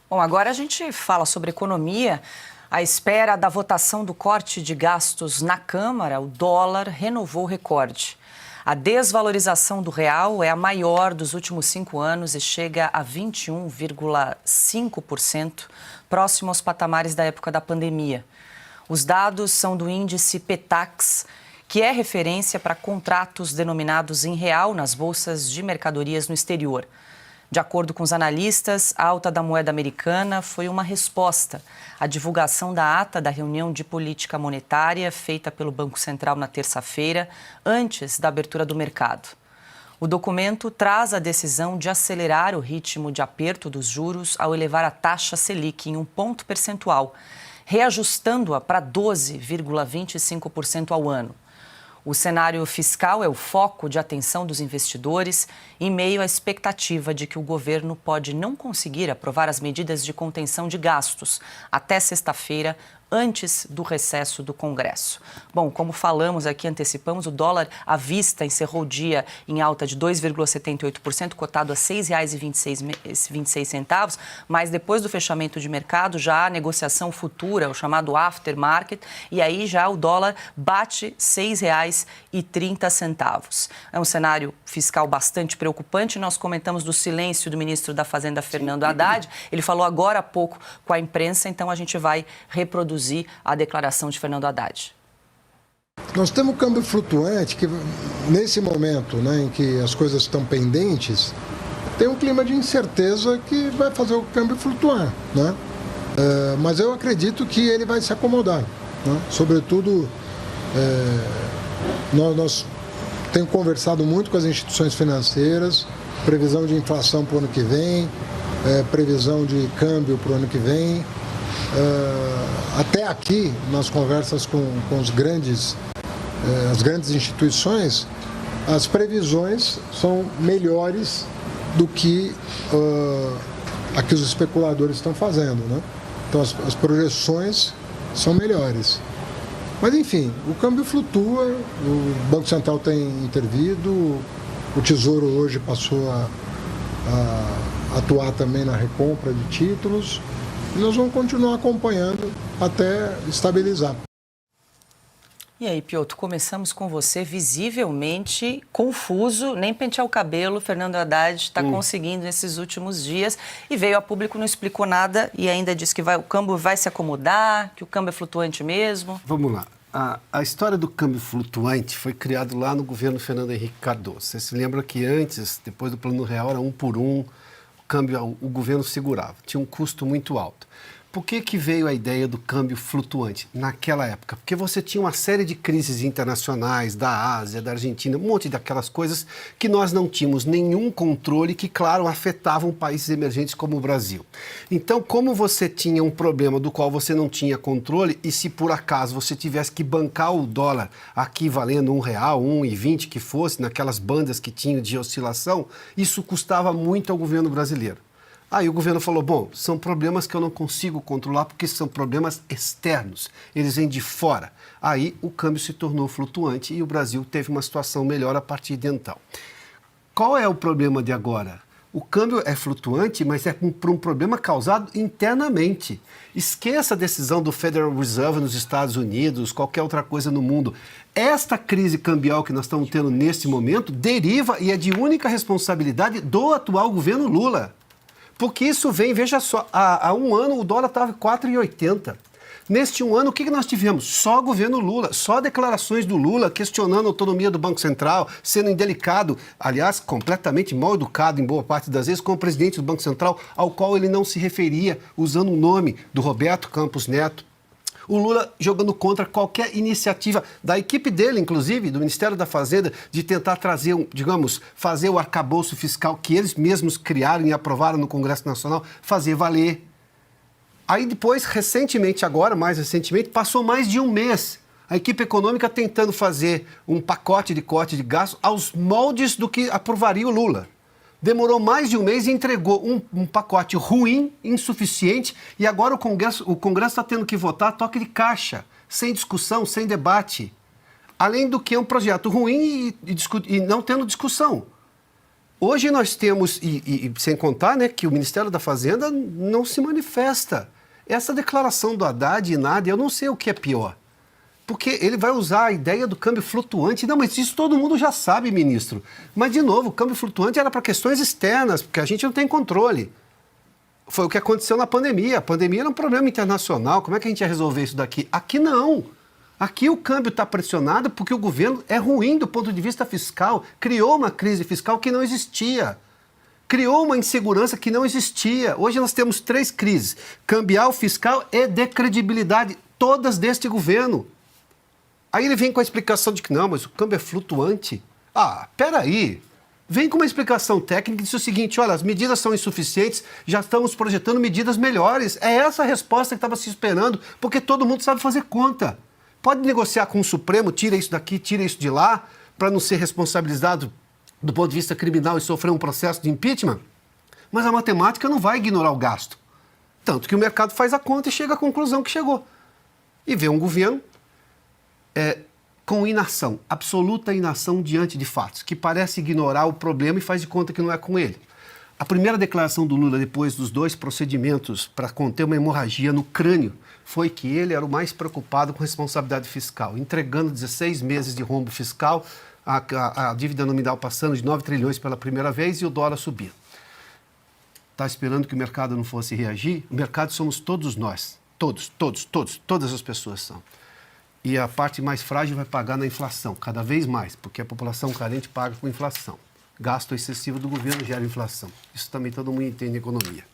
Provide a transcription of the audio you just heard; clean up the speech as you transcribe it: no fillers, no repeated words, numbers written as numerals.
Bom, agora a gente fala sobre economia. À espera da votação do corte de gastos na Câmara, o dólar renovou o recorde. A desvalorização do real é a maior dos últimos 5 anos e chega a 21,5%, próximo aos patamares da época da pandemia. Os dados são do índice PETAX, que é referência para contratos denominados em real nas bolsas de mercadorias no exterior. De acordo com os analistas, a alta da moeda americana foi uma resposta à divulgação da ata da reunião de política monetária feita pelo Banco Central na terça-feira, antes da abertura do mercado. O documento traz a decisão de acelerar o ritmo de aperto dos juros ao elevar a taxa Selic em 1 ponto percentual, reajustando-a para 12,25% ao ano. O cenário fiscal é o foco de atenção dos investidores em meio à expectativa de que o governo pode não conseguir aprovar as medidas de contenção de gastos até sexta-feira, antes do recesso do Congresso. Bom, como falamos aqui, antecipamos, o dólar à vista encerrou o dia em alta de 2,78%, cotado a R$ 6,26, mas depois do fechamento de mercado já há negociação futura, o chamado aftermarket, e aí já o dólar bate R$ 6,30. É um cenário fiscal bastante preocupante. Nós comentamos do silêncio do ministro da Fazenda, Fernando Haddad. Ele falou agora há pouco com a imprensa, então a gente vai reproduzir a declaração de Fernando Haddad. Nós temos um câmbio flutuante que, nesse momento, né, em que as coisas estão pendentes, tem um clima de incerteza que vai fazer o câmbio flutuar, né? Mas eu acredito que ele vai se acomodar, né? Sobretudo, nós temos conversado muito com as instituições financeiras, previsão de inflação para o ano que vem, previsão de câmbio para o ano que vem. Até aqui, nas conversas com as grandes instituições, as previsões são melhores do que a que os especuladores estão fazendo, né? Então, as projeções são melhores. Mas, enfim, o câmbio flutua, o Banco Central tem intervido, o Tesouro hoje passou a atuar também na recompra de títulos. E nós vamos continuar acompanhando até estabilizar. E aí, Piotr, começamos com você, visivelmente confuso, nem pentear o cabelo, Fernando Haddad está conseguindo nesses últimos dias e veio a público, não explicou nada e ainda disse que o câmbio vai se acomodar, que o câmbio é flutuante mesmo. Vamos lá. A história do câmbio flutuante foi criada lá no governo Fernando Henrique Cardoso. Você se lembra que antes, depois do Plano Real, era 1 por 1, o governo segurava, tinha um custo muito alto. Por que veio a ideia do câmbio flutuante naquela época? Porque você tinha uma série de crises internacionais da Ásia, da Argentina, um monte daquelas coisas que nós não tínhamos nenhum controle, que, claro, afetavam países emergentes como o Brasil. Então, como você tinha um problema do qual você não tinha controle, e se por acaso você tivesse que bancar o dólar aqui valendo R$1, R$1,20 que fosse, naquelas bandas que tinham de oscilação, isso custava muito ao governo brasileiro. Aí o governo falou, bom, são problemas que eu não consigo controlar porque são problemas externos, eles vêm de fora. Aí o câmbio se tornou flutuante e o Brasil teve uma situação melhor a partir de então. Qual é o problema de agora? O câmbio é flutuante, mas é por um problema causado internamente. Esqueça a decisão do Federal Reserve nos Estados Unidos, qualquer outra coisa no mundo. Esta crise cambial que nós estamos tendo neste momento deriva e é de única responsabilidade do atual governo Lula. Porque isso vem, veja só, há um ano o dólar estava 4,80. Neste um ano, o que nós tivemos? Só governo Lula, só declarações do Lula questionando a autonomia do Banco Central, sendo indelicado, aliás, completamente mal educado em boa parte das vezes, com o presidente do Banco Central, ao qual ele não se referia, usando o nome do Roberto Campos Neto. O Lula jogando contra qualquer iniciativa da equipe dele, inclusive, do Ministério da Fazenda, de tentar trazer, fazer o arcabouço fiscal que eles mesmos criaram e aprovaram no Congresso Nacional, fazer valer. Aí depois, mais recentemente, passou mais de um mês, a equipe econômica tentando fazer um pacote de corte de gastos aos moldes do que aprovaria o Lula. Demorou mais de um mês e entregou um pacote ruim, insuficiente, e agora o Congresso está tendo que votar toque de caixa, sem discussão, sem debate. Além do que é um projeto ruim e não tendo discussão. Hoje nós temos, e sem contar, né, que o Ministério da Fazenda não se manifesta. Essa declaração do Haddad e nada, eu não sei o que é pior. Porque ele vai usar a ideia do câmbio flutuante. Não, mas isso todo mundo já sabe, ministro. Mas, de novo, o câmbio flutuante era para questões externas, porque a gente não tem controle. Foi o que aconteceu na pandemia. A pandemia era um problema internacional. Como é que a gente ia resolver isso daqui? Aqui não. Aqui o câmbio está pressionado porque o governo é ruim do ponto de vista fiscal. Criou uma crise fiscal que não existia. Criou uma insegurança que não existia. Hoje nós temos 3 crises: cambial, fiscal e de credibilidade, todas deste governo. Aí ele vem com a explicação de que não, mas o câmbio é flutuante. Ah, peraí. Vem com uma explicação técnica e diz o seguinte: olha, as medidas são insuficientes, já estamos projetando medidas melhores. É essa a resposta que estava se esperando, porque todo mundo sabe fazer conta. Pode negociar com o Supremo, tira isso daqui, tira isso de lá, para não ser responsabilizado do ponto de vista criminal e sofrer um processo de impeachment, mas a matemática não vai ignorar o gasto. Tanto que o mercado faz a conta e chega à conclusão que chegou. E vê um governo com inação, absoluta inação diante de fatos, que parece ignorar o problema e faz de conta que não é com ele. A primeira declaração do Lula, depois dos 2 procedimentos para conter uma hemorragia no crânio, foi que ele era o mais preocupado com responsabilidade fiscal, entregando 16 meses de rombo fiscal, a dívida nominal passando de 9 trilhões pela primeira vez e o dólar subindo. Está esperando que o mercado não fosse reagir? O mercado somos todos nós. Todas as pessoas são. E a parte mais frágil vai pagar na inflação, cada vez mais, porque a população carente paga com inflação. Gasto excessivo do governo gera inflação. Isso também todo mundo entende em economia.